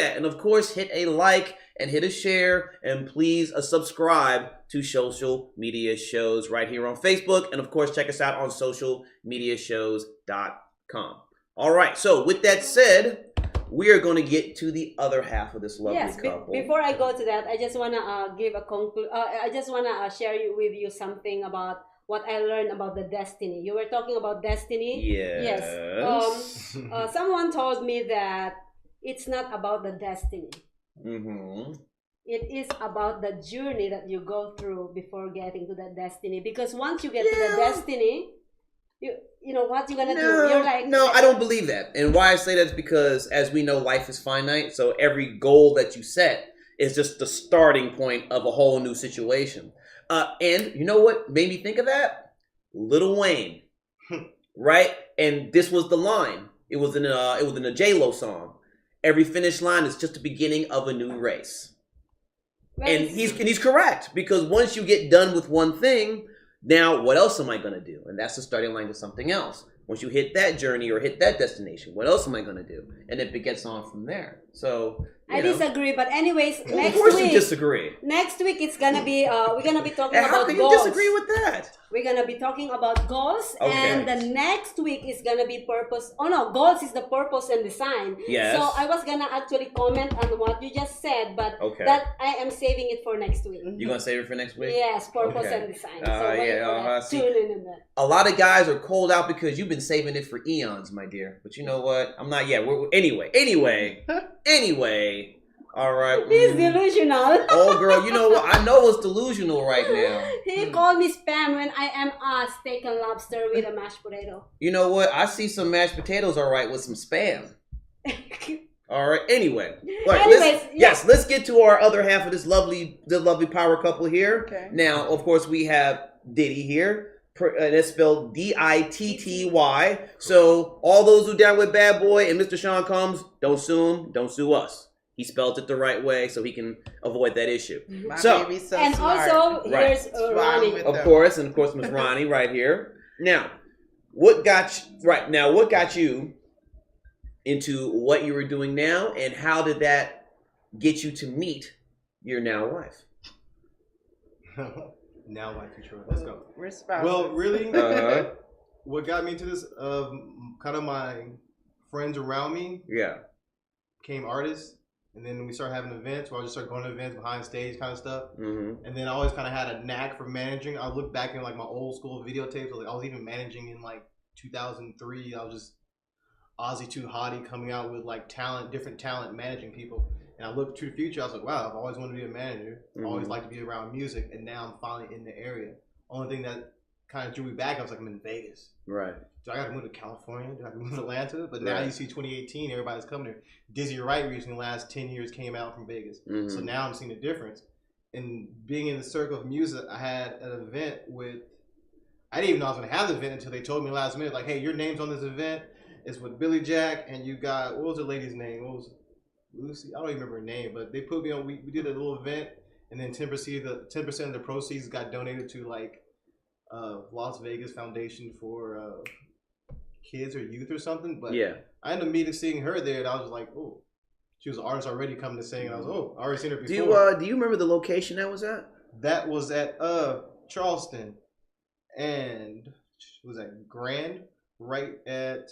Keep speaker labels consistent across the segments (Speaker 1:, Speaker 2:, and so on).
Speaker 1: that. And of course, hit a like and hit a share. And please subscribe to Social Media Shows right here on Facebook. And of course, check us out on socialmediashows.com. All right. So with that said, we are going to get to the other half of this lovely couple.
Speaker 2: Before I go to that, I just want to give a I just want to share with you something about what I learned about the destiny. You were talking about destiny.
Speaker 1: Yes.
Speaker 2: Someone told me that it's not about the destiny.
Speaker 1: Mm-hmm.
Speaker 2: It is about the journey that you go through before getting to that destiny. Because once you get to the destiny, you know what you're gonna do. You're like,
Speaker 1: no, I don't believe that. And why I say that is because, as we know, life is finite. So every goal that you set is just the starting point of a whole new situation. And you know what made me think of that? Lil Wayne, right? And this was the line. It was in a J-Lo song. Every finish line is just the beginning of a new race. And he's correct, because once you get done with one thing, now what else am I going to do? And that's the starting line to something else. Once you hit that journey or hit that destination, what else am I going to do? And it gets on from there. So
Speaker 2: I disagree, but anyways, next week.
Speaker 1: Of course you disagree.
Speaker 2: Next week it's gonna be we're gonna be talking
Speaker 1: and
Speaker 2: about
Speaker 1: how can
Speaker 2: goals.
Speaker 1: you disagree with that?
Speaker 2: We're gonna be talking about goals,
Speaker 1: okay.
Speaker 2: And the next week is gonna be purpose. Oh no, goals is the purpose and design.
Speaker 1: Yes.
Speaker 2: So I was gonna actually comment on what you just said, but that I am saving it for next week.
Speaker 1: You gonna save it for next week?
Speaker 2: Yes, purpose and design. So tune in that.
Speaker 1: A lot of guys are cold out because you've been saving it for eons, my dear. But you know what? I'm not yet. Anyway. All right.
Speaker 2: He's delusional.
Speaker 1: Oh, girl, you know what? I know it's delusional right now.
Speaker 2: He called me spam when I am steak and lobster with a mashed potato.
Speaker 1: You know what? I see some mashed potatoes, all right, with some spam. All right. Anyway. Let's get to our other half of this lovely power couple here.
Speaker 3: Okay.
Speaker 1: Now, of course, we have Diddy here. And it's spelled Ditty. So all those who down with Bad Boy and Mr. Sean Combs, don't sue him. Don't sue us. He spelled it the right way so he can avoid that issue.
Speaker 3: My
Speaker 1: so
Speaker 3: baby's so
Speaker 2: and
Speaker 3: smart.
Speaker 2: also here's Ronnie.
Speaker 1: Of course, Miss Ronnie right here. Now, what got you into what you were doing now, and how did that get you to meet your now wife?
Speaker 4: Now wife, control. Let's go.
Speaker 3: We're spouses.
Speaker 4: Well, really, what got me into this? Kind of my friends around me.
Speaker 1: Yeah.
Speaker 4: Became artists. And then we started having events where I just started going to events behind stage kind of stuff.
Speaker 1: Mm-hmm.
Speaker 4: And then I always kind of had a knack for managing. I look back in like my old school videotapes. I was even managing in like 2003. I was just Ozzy Too Hottie coming out with like different talent, managing people. And I looked to the future. I was like, wow, I've always wanted to be a manager.
Speaker 1: Mm-hmm.
Speaker 4: I always liked to be around music. And now I'm finally in the area. Only thing that kind of drew me back, I was like, I'm in Vegas.
Speaker 1: Right.
Speaker 4: Do I got to move to California? Do I have to move to Atlanta? But now you see 2018, everybody's coming here. Dizzy Wright recently, the last 10 years, came out from Vegas.
Speaker 1: Mm-hmm.
Speaker 4: So now I'm seeing the difference. And being in the circle of music, I had an event with, I didn't even know I was going to have the event until they told me last minute, like, hey, your name's on this event. It's with Billy Jack, and you got, what was the lady's name? What was Lucy? I don't even remember her name, but they put me on, we did a little event, and then 10% of the proceeds got donated to, like, Las Vegas Foundation for kids or youth or something. But I ended up seeing her there, and I was like, oh, she was an artist already coming to sing, and I was I already seen her before.
Speaker 1: Do you remember the location that was at?
Speaker 4: That was at Charleston, and it was at Grand, right at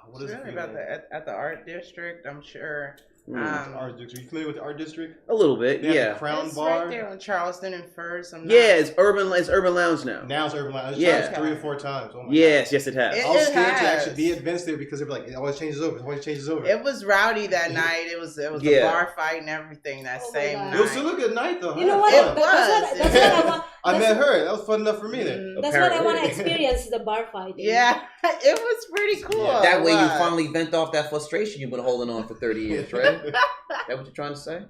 Speaker 4: what is it
Speaker 3: about at the art district? I'm sure.
Speaker 4: Art district. Are you familiar with the art district?
Speaker 1: A little bit, yeah.
Speaker 4: Crown
Speaker 3: it's
Speaker 4: Bar.
Speaker 3: Right there on Charleston and First.
Speaker 1: It's Urban Lounge now.
Speaker 4: Now it's Urban Lounge. It's changed 3 or 4 times. Oh my God.
Speaker 1: Yes, it has.
Speaker 4: I was scared to actually be at events there because they're like, it always changes over. It always changes over.
Speaker 3: It was rowdy that night. It was a bar fight and everything that same night.
Speaker 4: It was still a good night though.
Speaker 2: You know what? That's what I want.
Speaker 4: I met her. That was fun enough for me then.
Speaker 2: That's what I want to experience, the bar fight.
Speaker 3: Yeah, it was pretty cool.
Speaker 1: Yeah. That way you finally vent off that frustration you've been holding on for 30 years, right? Is that what you're trying to say?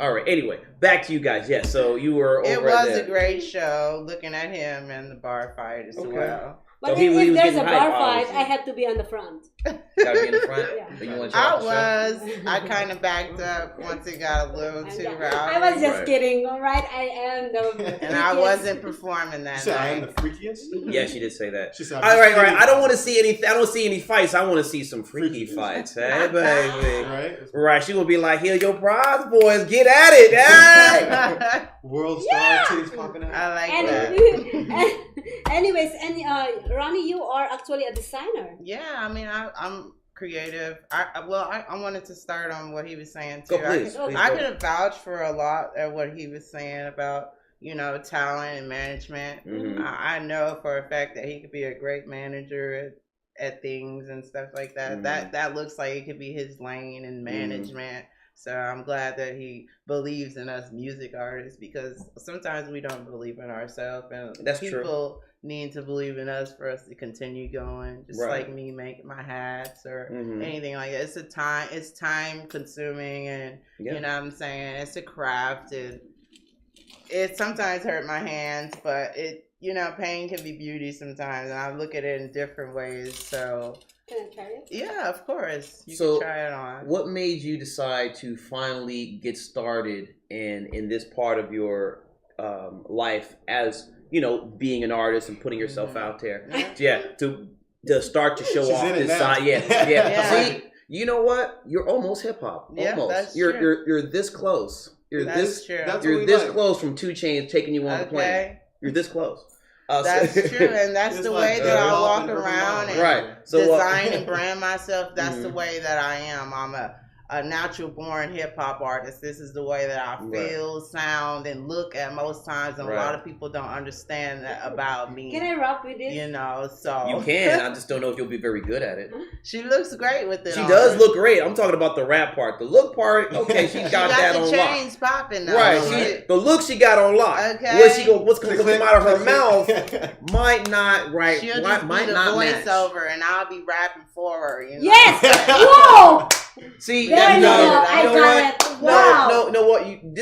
Speaker 1: All right. Anyway, back to you guys. So you were over
Speaker 3: It was a great show, looking at him and the bar fight as well.
Speaker 2: But
Speaker 1: So he was
Speaker 2: if there's a
Speaker 1: getting
Speaker 2: bar
Speaker 1: hype,
Speaker 2: fight,
Speaker 1: obviously.
Speaker 2: I have to be on the front.
Speaker 1: Gotta be in the front.
Speaker 2: Yeah.
Speaker 1: But you want to check out the show?
Speaker 3: I kind of backed up once it got a little too rowdy.
Speaker 2: I was just
Speaker 1: Right.
Speaker 2: kidding, all right? I am the
Speaker 3: And I wasn't performing
Speaker 4: She
Speaker 3: that
Speaker 4: said, I am
Speaker 3: night.
Speaker 4: the freakiest?
Speaker 1: Yeah, she did say that.
Speaker 4: She said,
Speaker 1: All right. I don't want to see any. I don't see any fights. I want to see some freaky fights. Hey, baby.
Speaker 4: Right?
Speaker 1: Right. She will be like, "Here, your prize, boys. Get at it." Hey.
Speaker 4: World star titties popping out.
Speaker 3: I like
Speaker 2: And,
Speaker 3: that.
Speaker 2: anyways, Ronnie, you are actually a designer.
Speaker 3: Yeah, I mean, I'm creative. I wanted to start on what he was saying too.
Speaker 1: Go, please.
Speaker 3: I can vouch for a lot of what he was saying about, you know, talent and management.
Speaker 1: Mhm.
Speaker 3: I know for a fact that he could be a great manager at things and stuff like that. That looks like it could be his lane in management. So I'm glad that he believes in us music artists, because sometimes we don't believe in ourselves, and
Speaker 1: That's
Speaker 3: people need to believe in us for us to continue going. Just like me making my hats or anything like that. It's time consuming, and you know what I'm saying, it's a craft, and it sometimes hurt my hands, but pain can be beauty sometimes, and I look at it in different ways. So
Speaker 2: Can I try it?
Speaker 3: yeah, of course. You
Speaker 1: So,
Speaker 3: can try it on.
Speaker 1: what made you decide to finally get started in this part of your life, as you know, being an artist and putting yourself out there? Yeah, to start to show
Speaker 4: She's
Speaker 1: off
Speaker 4: in it
Speaker 1: this
Speaker 4: now.
Speaker 1: side. Yeah.
Speaker 3: Yeah.
Speaker 1: See, you know what? You're almost hip hop.
Speaker 3: Yeah,
Speaker 1: Almost.
Speaker 3: that's
Speaker 1: You're
Speaker 3: true.
Speaker 1: you're this close. You're
Speaker 3: That's true.
Speaker 4: That's
Speaker 1: You're
Speaker 4: what we
Speaker 1: this
Speaker 4: like.
Speaker 1: close from 2 Chainz taking you on the plane.
Speaker 3: Okay.
Speaker 1: You're this close.
Speaker 3: That's true, and that's
Speaker 4: It's
Speaker 3: the
Speaker 4: like
Speaker 3: way that I
Speaker 4: River
Speaker 3: walk
Speaker 4: Mile.
Speaker 3: around and
Speaker 1: Right. So
Speaker 3: design and brand myself. That's the
Speaker 1: Mhm.
Speaker 3: way that I am. I'm a natural born hip hop artist. This is the way that I feel, sound, and look at most times, and a lot of people don't understand that about me.
Speaker 2: Can I rap with this?
Speaker 3: You know, so
Speaker 1: you can. I just don't know if you'll be very good at it.
Speaker 3: She looks great with it.
Speaker 1: She
Speaker 3: on.
Speaker 1: does look great. I'm talking about the rap part. The look part, okay, she got that
Speaker 3: the
Speaker 1: on
Speaker 3: chains
Speaker 1: lock.
Speaker 3: popping though.
Speaker 1: Right. The look she got on lock.
Speaker 3: Okay.
Speaker 1: What's gonna come out of her mouth might not
Speaker 3: She'll
Speaker 1: might
Speaker 3: just be the
Speaker 1: not match.
Speaker 3: voiceover, and I'll be rapping for her. You know?
Speaker 2: Yes! Whoa!
Speaker 1: See,
Speaker 2: There you go. I
Speaker 1: know
Speaker 2: got
Speaker 1: what?
Speaker 2: it. Wow.
Speaker 1: No, what?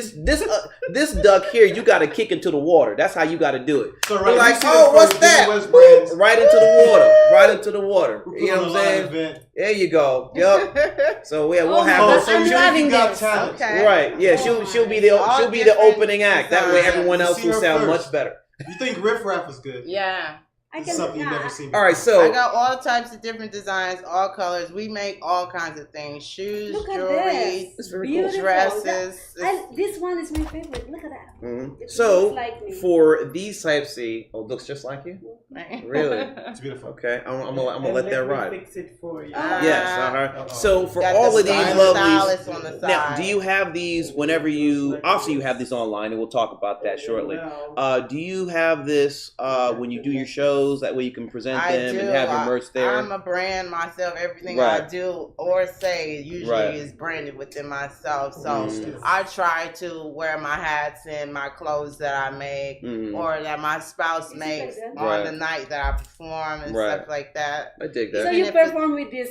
Speaker 1: This duck here, you got to kick into the water. That's how you got to do it.
Speaker 4: So
Speaker 1: You're like,
Speaker 4: you see
Speaker 1: oh,
Speaker 4: the
Speaker 1: what's
Speaker 4: first
Speaker 1: that?
Speaker 4: West brands.
Speaker 1: Right into the water. Right into the water.
Speaker 4: We put
Speaker 1: You know
Speaker 4: on
Speaker 1: what I'm
Speaker 4: a live
Speaker 1: saying?
Speaker 4: event.
Speaker 1: There you go. Yep. So yeah, we'll
Speaker 2: Oh my
Speaker 1: have
Speaker 2: God,
Speaker 1: her.
Speaker 4: so
Speaker 2: I'm
Speaker 4: you
Speaker 2: loving
Speaker 4: got
Speaker 2: this.
Speaker 4: talent.
Speaker 3: Okay.
Speaker 1: Right. Yeah. She'll be the
Speaker 3: All different
Speaker 1: opening act. That way,
Speaker 3: designs.
Speaker 1: everyone
Speaker 4: You
Speaker 1: else
Speaker 4: see
Speaker 1: will
Speaker 4: her
Speaker 1: sound
Speaker 4: first.
Speaker 1: much better.
Speaker 4: You think Riff Raff is good?
Speaker 3: Yeah.
Speaker 2: I
Speaker 4: It's
Speaker 2: can.
Speaker 4: something you've
Speaker 2: yeah.
Speaker 4: never seen
Speaker 1: All right.
Speaker 4: before.
Speaker 1: So
Speaker 3: I got all types of different designs, all colors. We make all kinds of things: shoes,
Speaker 2: Look at
Speaker 3: jewelry,
Speaker 2: this.
Speaker 1: It's very
Speaker 2: Beautiful.
Speaker 3: dresses.
Speaker 2: This one is my favorite. Look at that.
Speaker 1: Mhm.
Speaker 2: It
Speaker 1: So
Speaker 2: looks like me.
Speaker 1: for these types, looks just like you. Really?
Speaker 4: It's beautiful.
Speaker 1: Okay. I'm gonna let that ride.
Speaker 3: Fix it for you.
Speaker 1: Yes.
Speaker 4: Uh-oh.
Speaker 1: So for
Speaker 3: Got
Speaker 1: all
Speaker 3: the
Speaker 1: of these
Speaker 3: stylist
Speaker 1: lovelies.
Speaker 3: on the
Speaker 1: Now,
Speaker 3: side.
Speaker 1: do you have these whenever you? Obviously, you have these online, and we'll talk about that shortly. Do you have this when you do your shows? That way you can present them and have your merch there.
Speaker 3: I'm a brand myself. Everything
Speaker 1: Right.
Speaker 3: I do or say usually is branded within myself. So I try to wear my hats and my clothes that I make, or that my spouse makes on the night that I perform and stuff like that.
Speaker 1: I dig
Speaker 2: So
Speaker 1: that.
Speaker 2: you perform with this?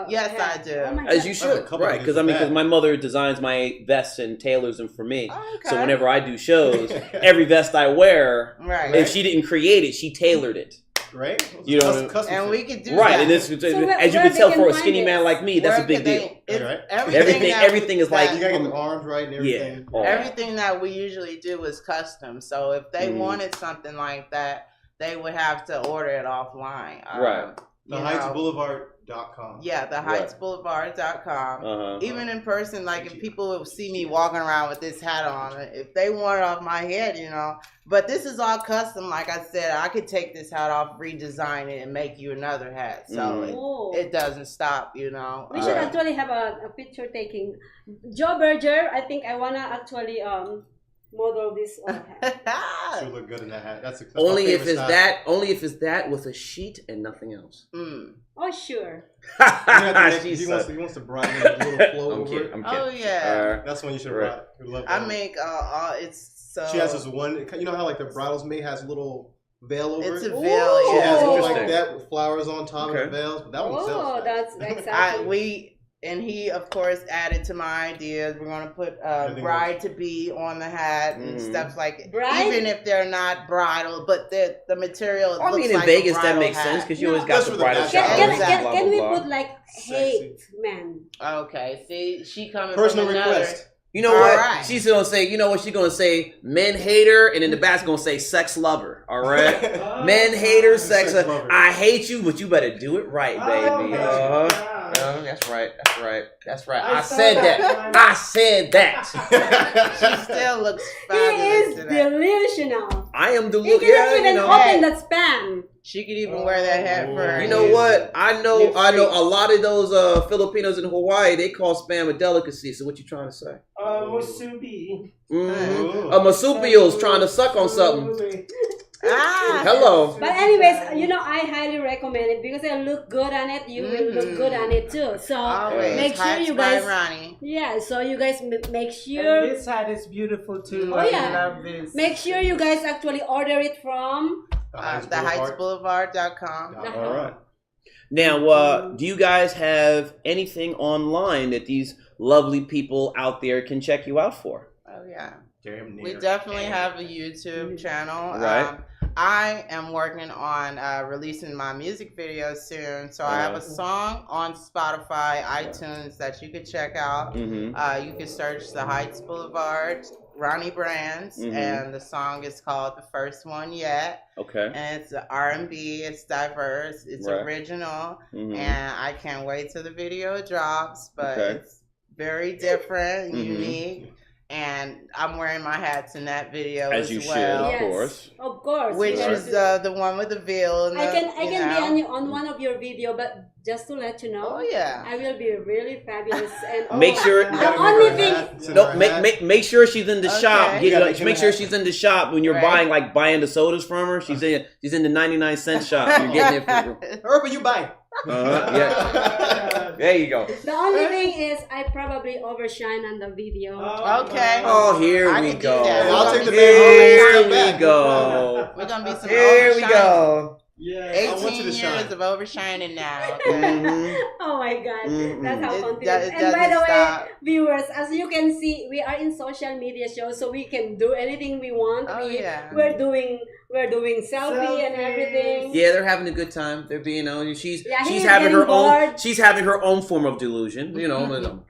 Speaker 3: Yes,
Speaker 2: hat.
Speaker 3: I do.
Speaker 2: Oh my
Speaker 1: As
Speaker 2: God.
Speaker 1: you should, right? Because my mother designs my vests and tailors them for me.
Speaker 3: Oh, okay.
Speaker 1: So whenever I do shows, every vest I wear,
Speaker 3: Right.
Speaker 1: if she didn't create it, she tailored it.
Speaker 4: Right?
Speaker 1: You know,
Speaker 4: Custom
Speaker 3: And
Speaker 4: fit.
Speaker 3: we could do
Speaker 1: Right,
Speaker 3: that.
Speaker 1: and this,
Speaker 2: where-
Speaker 1: as you
Speaker 2: where
Speaker 1: can
Speaker 2: they
Speaker 1: tell,
Speaker 2: can
Speaker 1: for a
Speaker 2: find
Speaker 1: skinny
Speaker 2: this?
Speaker 1: man like me, that's a big deal.
Speaker 4: Right.
Speaker 1: Everything is like-
Speaker 4: you gotta get the arms right and everything.
Speaker 1: Yeah.
Speaker 3: Everything that we usually do is custom. So if they wanted something like that, they would have to order it offline.
Speaker 1: Right.
Speaker 4: TheHeightsBoulevard.com.
Speaker 3: Yeah, theheightsboulevard.com.
Speaker 1: Uh-huh.
Speaker 3: Even in person, like if people would see me walking around with this hat on, if they want it off my head, you know. But this is all custom. Like I said, I could take this hat off, redesign it, and make you another hat. So
Speaker 2: Oh.
Speaker 3: it doesn't stop, you know.
Speaker 2: We should actually have a picture taking. Joe Berger, I think I wanna actually model this hat.
Speaker 4: She'll look good in that hat. That's
Speaker 1: Only
Speaker 4: my
Speaker 1: if
Speaker 4: favorite
Speaker 1: it's
Speaker 4: style.
Speaker 1: that. Only if it's that with a sheet and nothing else.
Speaker 2: Oh sure.
Speaker 1: She's
Speaker 4: He wants to brighten it, a little flow
Speaker 1: I'm
Speaker 4: over
Speaker 1: kidding.
Speaker 4: it.
Speaker 1: I'm kidding.
Speaker 3: Oh yeah.
Speaker 4: That's when you should
Speaker 1: Right.
Speaker 4: rock. You love
Speaker 3: I
Speaker 4: that.
Speaker 3: make it's so.
Speaker 4: She has this one. You know how like the bridal's maid has a little veil over
Speaker 3: It's
Speaker 4: it.
Speaker 3: a veil.
Speaker 4: She has
Speaker 3: Yeah.
Speaker 4: one
Speaker 1: Interesting.
Speaker 4: like that with flowers on top
Speaker 1: Okay.
Speaker 4: of the veils. But that one
Speaker 2: Oh,
Speaker 4: sells.
Speaker 2: that's exactly.
Speaker 3: And he, of course, added to my ideas. We're going to put bride to be on the hat and stuff like
Speaker 2: bride?
Speaker 3: Even if they're not bridal, but the material.
Speaker 1: I mean, in
Speaker 3: like
Speaker 1: Vegas, that makes sense because you always got the bridal shop.
Speaker 2: Can we put like hate man?
Speaker 3: Okay, see, she coming
Speaker 4: personal
Speaker 3: from another.
Speaker 4: request.
Speaker 1: You know what? Right. She's gonna say. You know what she's gonna say? Men hater, and in the back's gonna say sex lover. All right, men hater, sex lover. I hate you, but you better do it right, baby. That's right. That's right. That's right. I said that. I said that.
Speaker 3: She still looks fabulous.
Speaker 2: He is delusional.
Speaker 1: I am delusional.
Speaker 2: He couldn't even open that span.
Speaker 3: She could even wear that hat for her.
Speaker 1: You know what? I know a lot of those Filipinos in Hawaii, they call spam a delicacy. So what you trying to say?
Speaker 5: Masubi.
Speaker 1: A marsupial's trying to suck on something. Hello.
Speaker 2: But anyways, you know, I highly recommend it because I look good on it. You will look good on it too. So make sure you guys. Yeah. So you guys make sure.
Speaker 5: And this hat is beautiful too.
Speaker 2: Oh yeah.
Speaker 5: I love this.
Speaker 2: Make sure you guys actually order it from
Speaker 3: theheightsboulevard.com.
Speaker 1: All right. Now, do you guys have anything online that these lovely people out there can check you out for?
Speaker 3: Oh yeah.
Speaker 4: Damn near.
Speaker 3: We definitely have a YouTube channel.
Speaker 1: Right.
Speaker 3: I am working on releasing my music video soon. So I have a song on Spotify, iTunes that you could check out. You can search The Heights Boulevard, Ronnie Brands, and the song is called The First One Yet. Okay. And it's R&B, it's diverse, it's original, and I can't wait till the video drops, but it's very different, unique. And I'm wearing my hats in that video as you well.
Speaker 1: Should, of course.
Speaker 2: Of course.
Speaker 3: Which is the one with the veil. And
Speaker 2: I can be on one of your video, but just to let you know, I will be really fabulous. And
Speaker 1: make sure
Speaker 2: the only thing.
Speaker 1: Make sure she's in the shop. Make sure she's in the shop when you're buying the sodas from her. She's in the 99-cent shop. You're getting it for her.
Speaker 4: Urban, you buy.
Speaker 1: Yeah. There you go.
Speaker 2: The only thing is, I probably overshine on the video.
Speaker 3: Okay.
Speaker 1: Oh, here we go.
Speaker 4: I'll take the
Speaker 1: Here we go.
Speaker 3: We're gonna be some.
Speaker 1: Here we go.
Speaker 5: Yeah,
Speaker 3: 18 years of overshining now.
Speaker 2: Oh my God, that's how confident. And by the way, viewers, as you can see, we are in social media shows, so we can do anything we want. We're doing selfie and everything.
Speaker 1: Yeah, they're having a good time. They're being she's having her own. She's having her own form of delusion. You know.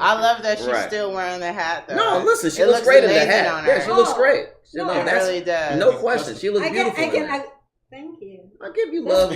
Speaker 3: I love that she's still wearing the hat, though.
Speaker 1: No, listen, she looks great in the hat. Yeah, she looks great.
Speaker 3: It really does.
Speaker 1: No question. She looks beautiful.
Speaker 2: Thank you.
Speaker 1: I give you love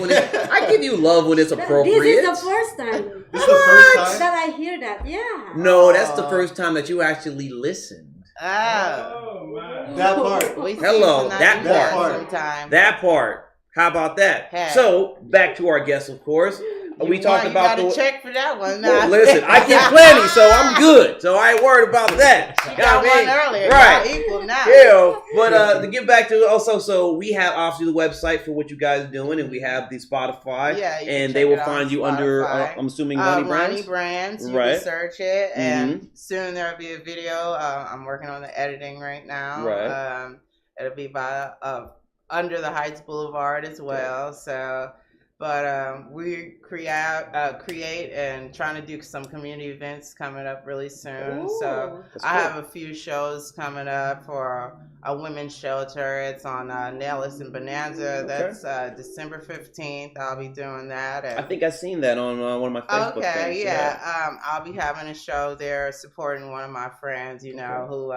Speaker 1: when it's appropriate.
Speaker 2: This is the first time.
Speaker 4: This is the first time
Speaker 2: that I hear that. Yeah.
Speaker 1: No, that's the first time that you actually listened.
Speaker 5: Oh my.
Speaker 4: That part.
Speaker 1: Hello, that part. How about that? Hey. So back to our guests, of course. We talked about
Speaker 3: the check for that one.
Speaker 1: Well, listen, I get plenty, so I'm good. So I ain't worried about that.
Speaker 3: You got one earlier,
Speaker 1: right?
Speaker 3: Equal now.
Speaker 1: Yeah, but to get back to also, so we have obviously the website for what you guys are doing, and we have the Spotify.
Speaker 3: Yeah,
Speaker 1: and they will find you under. I'm assuming Ronnie Brands.
Speaker 3: Ronnie Brands. You can search it, and soon there'll be a video. I'm working on the editing right now.
Speaker 1: Right.
Speaker 3: It'll be by under the Heights Boulevard as well. So. But we create and trying to do some community events coming up really soon.
Speaker 2: Ooh,
Speaker 3: so I have a few shows coming up for a women's shelter. It's on Nellis and Bonanza. That's December 15th. I'll be doing that. And,
Speaker 1: I think I've seen that on one of my Facebook pages.
Speaker 3: Yeah. I'll be having a show there supporting one of my friends, who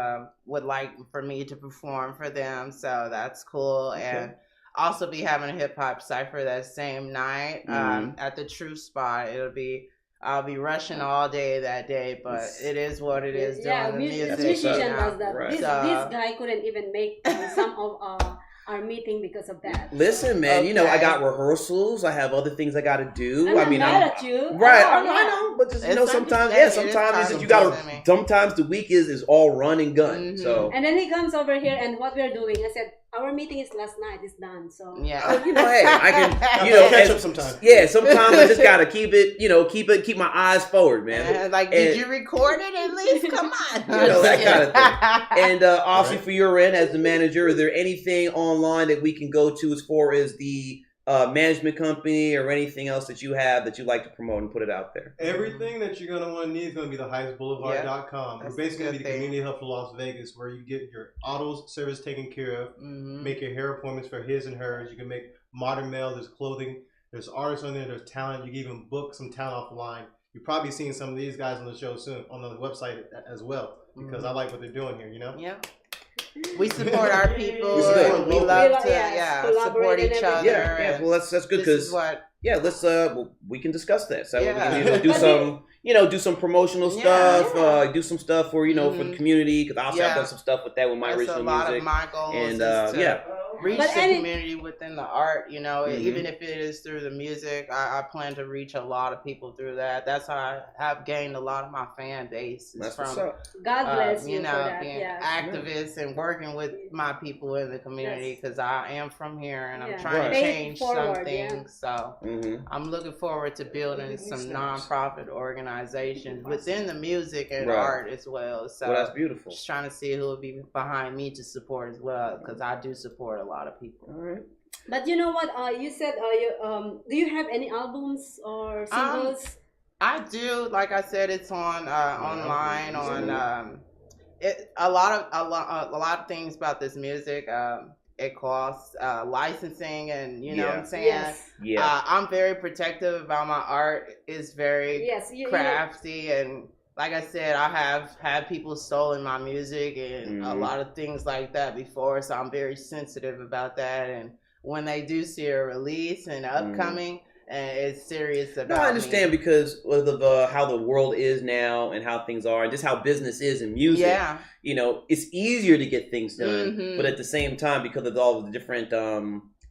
Speaker 3: would like for me to perform for them. So that's cool. Okay. And also be having a hip hop cypher that same night at the True Spot. I'll be rushing all day that day, but it is what it is.
Speaker 2: Yeah,
Speaker 3: doing the music.
Speaker 2: Musician does that. Right. This guy couldn't even make some of our meeting because of that.
Speaker 1: Listen, man, I got rehearsals. I have other things I got to do.
Speaker 2: I'm mad at you.
Speaker 1: Right, I know, but just sometimes it's just you got to. Sometimes the week is all run and gun. So
Speaker 2: and then he comes over here, and what we're doing, I said, our meeting is last night. It's done. So
Speaker 3: hey,
Speaker 1: I can
Speaker 4: catch up sometimes.
Speaker 1: Yeah, sometimes I just gotta keep keep my eyes forward, man.
Speaker 3: Did you record it at least? Come on,
Speaker 1: that kind of thing. And obviously, for your end as the manager, is there anything online that we can go to as far as the management company or anything else that you have that you like to promote and put it out there?
Speaker 4: Everything that you're going to want to need is going to be the HeightsBoulevard.com. We're basically going to be the community hub for Las Vegas, where you get your auto service taken care of, make your hair appointments for his and hers. You can make modern male, there's clothing, there's artists on there, there's talent. You can even book some talent offline. You're probably seeing some of these guys on the show soon, on the website as well, because I like what they're doing here, you know?
Speaker 3: Yeah. We support our people. We love to support each other.
Speaker 1: Yeah, well, that's good because let's we can discuss that. So we can do some do some promotional stuff, do some stuff for for the community, because I also have done some stuff with that with my original music.
Speaker 3: A lot of my goals and reach the community within the art, even if it is through the music. I plan to reach a lot of people through that. That's how I have gained a lot of my fan base.
Speaker 1: That's
Speaker 3: from,
Speaker 1: what's up.
Speaker 2: God bless you for that.
Speaker 3: Being activists and working with my people in the community, because I am from here and I'm trying to change something. So I'm looking forward to building some nonprofit organizations within the music and art as well. So
Speaker 1: that's beautiful.
Speaker 3: Just trying to see who will be behind me to support as well, because I do support a lot of people.
Speaker 1: All right.
Speaker 2: But you know what? You said do you have any albums or singles?
Speaker 3: I do. Like I said, it's on online on a lot of things about this music. It costs licensing, and you know what I'm saying.
Speaker 2: Yes.
Speaker 3: I'm very protective about my art. It's very crafty and. Like I said, I have had people stolen my music and a lot of things like that before, so I'm very sensitive about that. And when they do see a release and upcoming, and it's serious about.
Speaker 1: No, I understand because of how the world is now and how things are, and just how business is in music. Yeah, it's easier to get things done, but at the same time, because of all the different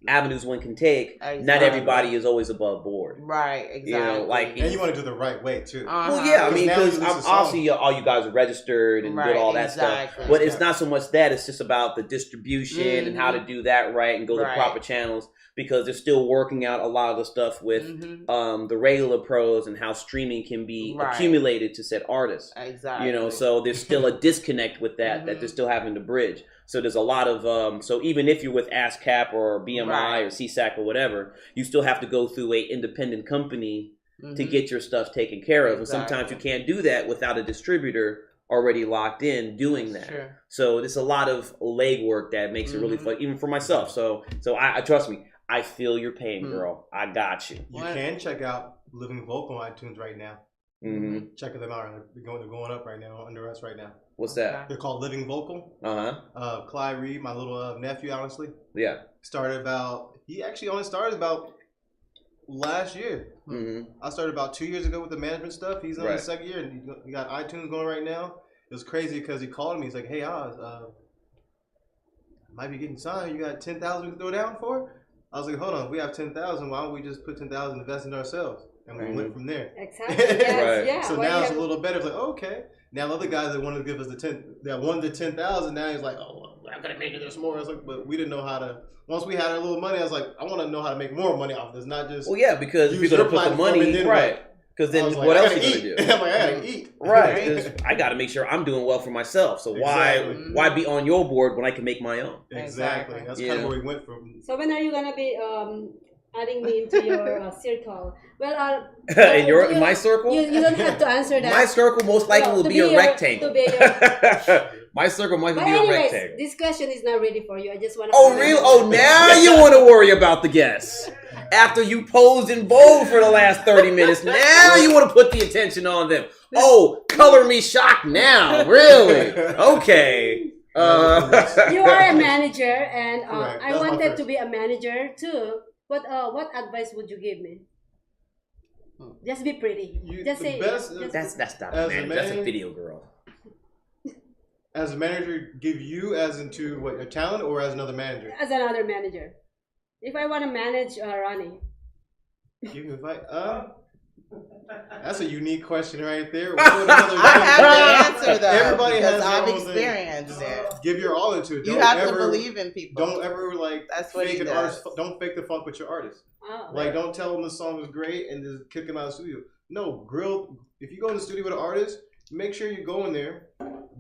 Speaker 1: avenues one can take, not everybody is always above board.
Speaker 3: Right, exactly.
Speaker 4: And you want to do the right way too.
Speaker 1: Well, yeah, I mean, because obviously all you guys are registered and did all that stuff. But it's not so much that; it's just about the distribution and how to do that right and go the proper channels. Because they're still working out a lot of the stuff with the regular pros and how streaming can be accumulated to said artists.
Speaker 3: Exactly.
Speaker 1: So there's still a disconnect with that that they're still having to bridge. So there's a lot of so even if you're with ASCAP or BMI or CSAC or whatever, you still have to go through a independent company to get your stuff taken care of. And sometimes you can't do that without a distributor already locked in doing that.
Speaker 3: Sure.
Speaker 1: So there's a lot of legwork that makes it really fun, even for myself. So I trust me. I feel your pain, girl. I got you.
Speaker 4: You can check out Living Vocal on iTunes right now. Check them out. They're going up right now, under us right now.
Speaker 1: What's that?
Speaker 4: They're called Living Vocal. Clyde Reed, my little nephew, honestly.
Speaker 1: Yeah.
Speaker 4: He actually only started about last year. I started about 2 years ago with the management stuff. He's on his second year, and he got iTunes going right now. It was crazy because he called me. He's like, "Hey, Oz, might be getting signed. You got 10,000 to throw down for?" I was like, "Hold on, we have 10,000. Why don't we just put 10,000 invest in ourselves?" And we went from there.
Speaker 2: Exactly. Yes, yeah.
Speaker 4: So now it's a little better. It's like, okay. Now the other guys that wanted to give us that wanted the 10,000. Now he's like, "Oh, I'm gonna make this more." I was like, but we didn't know how to. Once we had a little money, I was like, I want to know how to make more money off this, not just.
Speaker 1: Well, yeah, because if you're gonna put the money right. Because then what else are you going to do?
Speaker 4: I'm like, I gotta eat.
Speaker 1: Right. Because I got to make sure I'm doing well for myself. So why be on your board when I can make my own?
Speaker 4: Exactly. That's kind of where we went from.
Speaker 2: So when are you going to be adding me into your circle? Well,
Speaker 1: in my circle?
Speaker 2: You don't have to answer that.
Speaker 1: My circle most likely will be a rectangle. My circle might be a rectangle.
Speaker 2: This question is not ready for you. I just want to.
Speaker 1: Oh, really? Oh, now you want to worry about the guests. After you posed in bold for the last 30 minutes, now you want to put the attention on them. Oh, color me shocked now. Really? Okay.
Speaker 2: You are a manager, and I wanted to be a manager too. But what advice would you give me? Just be pretty. Just say
Speaker 1: that's not a manager. That's a video girl.
Speaker 4: As a manager, give you as into what, a talent, or as another manager?
Speaker 2: As another manager. If I want to manage Ronnie.
Speaker 4: You can invite. That's a unique question right there. I
Speaker 3: have to answer that.
Speaker 4: Everybody has their
Speaker 3: I've
Speaker 4: own
Speaker 3: experienced it.
Speaker 4: Give your all into it.
Speaker 3: You have to believe in people.
Speaker 4: Don't ever fake an artist. Don't fake the funk with your artist. Don't tell them the song is great and just kick them out of the studio. No, if you go in the studio with an artist, make sure you go in there,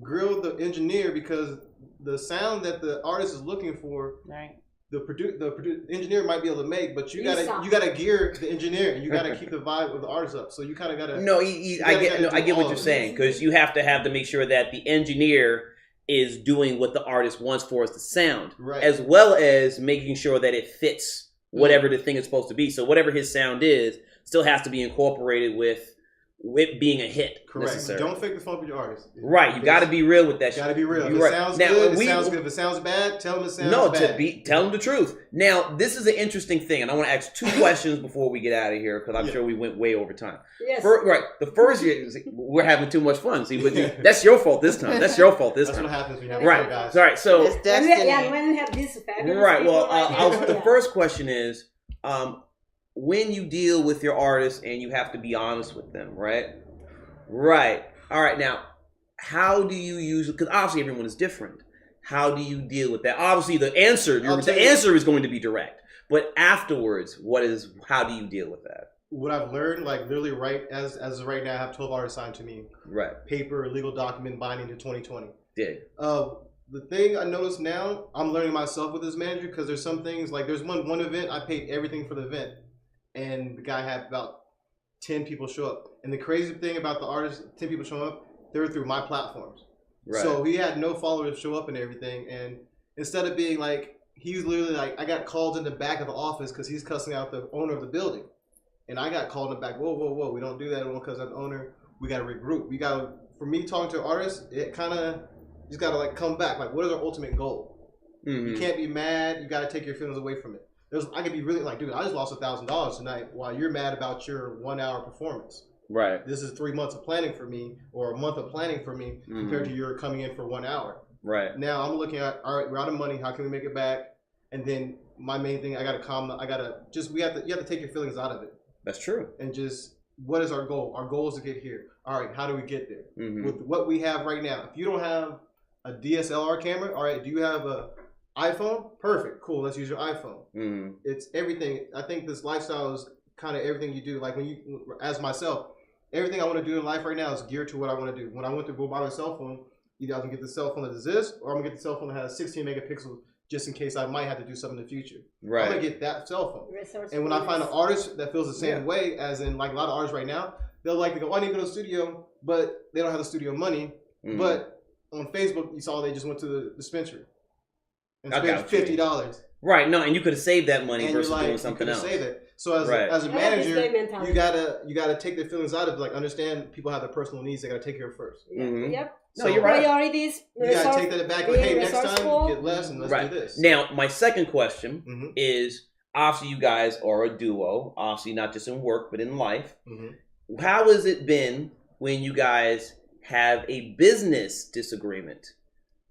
Speaker 4: grill the engineer, because the sound that the artist is looking for the engineer might be able to make, but you gotta gear the engineer, and you gotta keep the vibe of the artist up. So you kind of gotta.
Speaker 1: No, I get what you're saying, because you have to make sure that the engineer is doing what the artist wants for us to sound,
Speaker 4: right,
Speaker 1: as well as making sure that it fits whatever the thing is supposed to be. So whatever his sound is still has to be incorporated with it being a hit.
Speaker 4: Correct. Don't fake the funk with your artist.
Speaker 1: Right. You got to be real with that shit.
Speaker 4: Got to be real.
Speaker 1: If
Speaker 4: it sounds good, it sounds good. If it sounds bad, tell them it sounds bad.
Speaker 1: Tell them the truth. Now, this is an interesting thing, and I want to ask 2 questions before we get out of here, because I'm sure we went way over time.
Speaker 2: Yes.
Speaker 1: The first year, we're having too much fun. See, that's your fault this time. That's your fault this time.
Speaker 4: That's what happens when you have
Speaker 1: guys. Sorry. So
Speaker 2: it's destiny. When we have this fabulous
Speaker 1: right. Well, the first question is, when you deal with your artists and you have to be honest with them, right? Right. All right. Now, how do you use it? Because obviously everyone is different. How do you deal with that? Obviously, the answer is going to be direct. But afterwards, how do you deal with that?
Speaker 4: What I've learned, like literally right as of right now, I have 12 artists signed to me.
Speaker 1: Right.
Speaker 4: Paper, legal document binding to 2020.
Speaker 1: Yeah.
Speaker 4: The thing I notice now, I'm learning myself with this manager, because there's some things, like there's one event, I paid everything for the event. And the guy had about 10 people show up. And the crazy thing about the artists, 10 people showing up, they're through my platforms. Right. So he had no followers show up and everything. And instead of being like, he was literally like, I got called in the back of the office because he's cussing out the owner of the building. And I got called in the back, whoa, we don't do that. We don't cuss out the owner. We got to regroup. For me talking to artists, it kind of, just got to like come back. Like, what is our ultimate goal? Mm-hmm. You can't be mad. You got to take your feelings away from it. I could be really like, dude, I just lost $1,000 tonight while you're mad about your 1 hour performance.
Speaker 1: Right.
Speaker 4: This is 3 months of planning for me, or a month of planning for me, compared to your coming in for 1 hour.
Speaker 1: Right.
Speaker 4: Now I'm looking at, all right, we're out of money. How can we make it back? And then my main thing, you have to take your feelings out of it.
Speaker 1: That's true.
Speaker 4: And just, what is our goal? Our goal is to get here. All right, how do we get there?
Speaker 1: Mm-hmm.
Speaker 4: With what we have right now. If you don't have a DSLR camera, all right, do you have a iPhone? Perfect. Cool. Let's use your iPhone.
Speaker 1: Mm-hmm.
Speaker 4: It's everything. I think this lifestyle is kind of everything you do. Like as myself, everything I want to do in life right now is geared to what I want to do. When I went to go buy my cell phone, either I can get the cell phone that is this, or I'm going to get the cell phone that has 16 megapixels just in case I might have to do something in the future.
Speaker 1: Right.
Speaker 4: I'm going to get that cell phone. And when I find an artist that feels the same way, as in like a lot of artists right now, they'll like to go, I need to go to the studio, but they don't have the studio money. Mm-hmm. But on Facebook, you saw they just went to the dispensary and spent $50.
Speaker 1: Right. No, and you could have saved that money versus doing something else.
Speaker 4: Save it. So as a manager, you gotta take the feelings out of, like, understand people have their personal needs they gotta take care of first.
Speaker 2: Mm-hmm. Yep.
Speaker 1: No, you're right.
Speaker 2: Priorities.
Speaker 4: You gotta take that back. Like, hey, next time get less and let's do this.
Speaker 1: Now, my second question is: obviously, you guys are a duo. Obviously, not just in work but in life. Mm-hmm. How has it been when you guys have a business disagreement?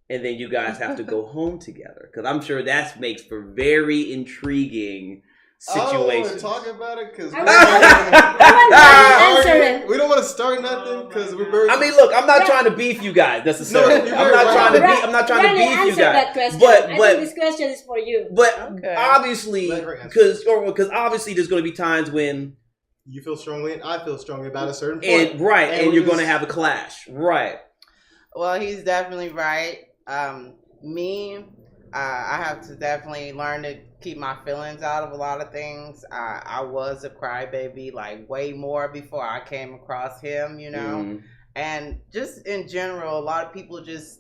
Speaker 1: And then you guys have to go home together, because I'm sure that makes for very intriguing situations.
Speaker 4: Talk about it, because
Speaker 2: we
Speaker 4: don't want to start nothing because we're very.
Speaker 1: I mean, look, I'm not trying to beef you guys necessarily. I'm not trying to beef you guys. But
Speaker 2: I think this question is for you.
Speaker 1: But obviously, because obviously, there's going to be times when
Speaker 4: you feel strongly and I feel strongly about a certain point,
Speaker 1: and you're going to have a clash, right?
Speaker 3: Well, he's definitely right. I have to definitely learn to keep my feelings out of a lot of things. I was a crybaby, like, way more before I came across him, you know? And just in general, a lot of people just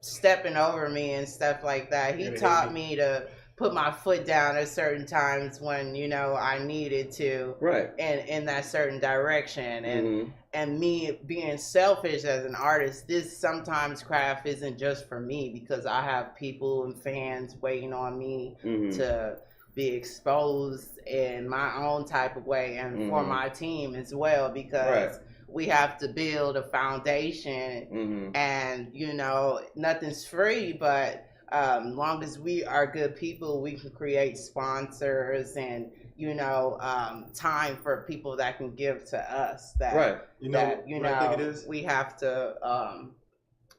Speaker 3: stepping over me and stuff like that. He taught me to put my foot down at certain times when, you know, I needed to,
Speaker 1: right,
Speaker 3: in that certain direction. And me being selfish as an artist, this sometimes craft isn't just for me, because I have people and fans waiting on me to be exposed in my own type of way, and for my team as well, because we have to build a foundation, and, you know, nothing's free, but long as we are good people, we can create sponsors and, you know, time for people that can give to us. That, I think it is? We have to.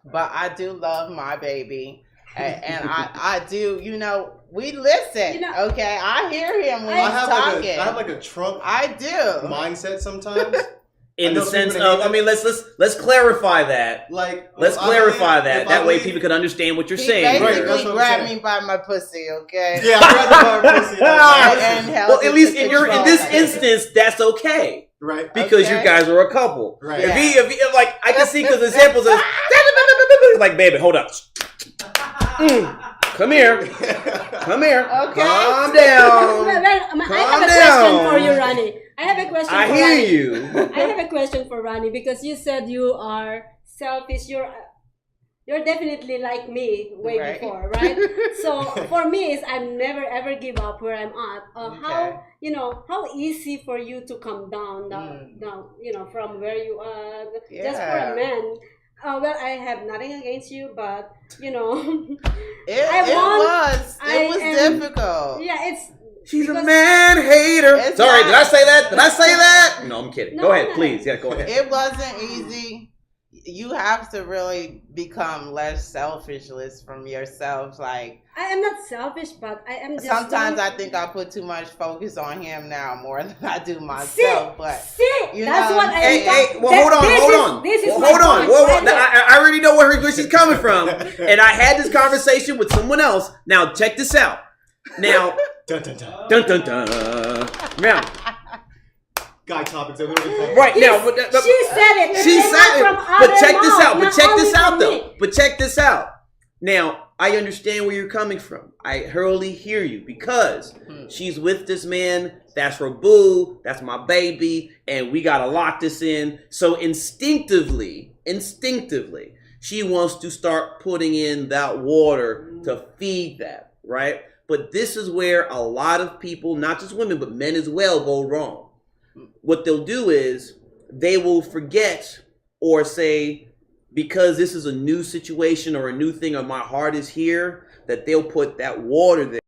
Speaker 3: But I do love my baby, and I do. You know, we listen. You know, okay, I hear him when he's talking.
Speaker 4: I have like a Trump.
Speaker 3: I do
Speaker 4: mindset sometimes.
Speaker 1: in the sense of, I mean, let's clarify that. Let's clarify that. That way people can understand what you're saying.
Speaker 3: Basically, grab me by my pussy, okay?
Speaker 4: Yeah, grab me by my pussy.
Speaker 1: Well, at least in this instance, that's okay.
Speaker 4: Right.
Speaker 1: Because you guys are a couple.
Speaker 4: Right.
Speaker 1: If he, like, I can see because examples of, like, baby, hold up. Come here.
Speaker 3: Okay.
Speaker 1: Calm down.
Speaker 2: I have a question for you, Ronnie. I have a question
Speaker 1: I
Speaker 2: for
Speaker 1: hear
Speaker 2: Ronnie.
Speaker 1: you.
Speaker 2: I have a question for Ronnie because you said you are selfish. You're definitely like me way before, right? So for me, is I never ever give up where I'm at. How easy for you to come down, from where you are, just for a man. Well, I have nothing against you, but it was
Speaker 3: difficult.
Speaker 2: Yeah,
Speaker 1: she's a man hater. Sorry, did I say that? No, I'm kidding. Go ahead, please. Yeah, go ahead.
Speaker 3: It wasn't easy. You have to really become less selfish from yourself. Like,
Speaker 2: I am not selfish, but I am just
Speaker 3: sometimes I think I put too much focus on him now more than I do myself.
Speaker 2: That's what I
Speaker 1: hold on. I already know where she's coming from. And I had this conversation with someone else. Now check this out. Now dun dun dun dun dun dun. Now
Speaker 4: guy topics.
Speaker 1: Right now,
Speaker 2: she said it.
Speaker 1: She said it. But check this out. Now, I understand where you're coming from. I wholly hear you because she's with this man. That's her boo. That's my baby, and we gotta lock this in. So instinctively, she wants to start putting in that water to feed that, right? But this is where a lot of people, not just women, but men as well, go wrong. What they'll do is they will forget or say, because this is a new situation or a new thing or my heart is here, that they'll put that water there.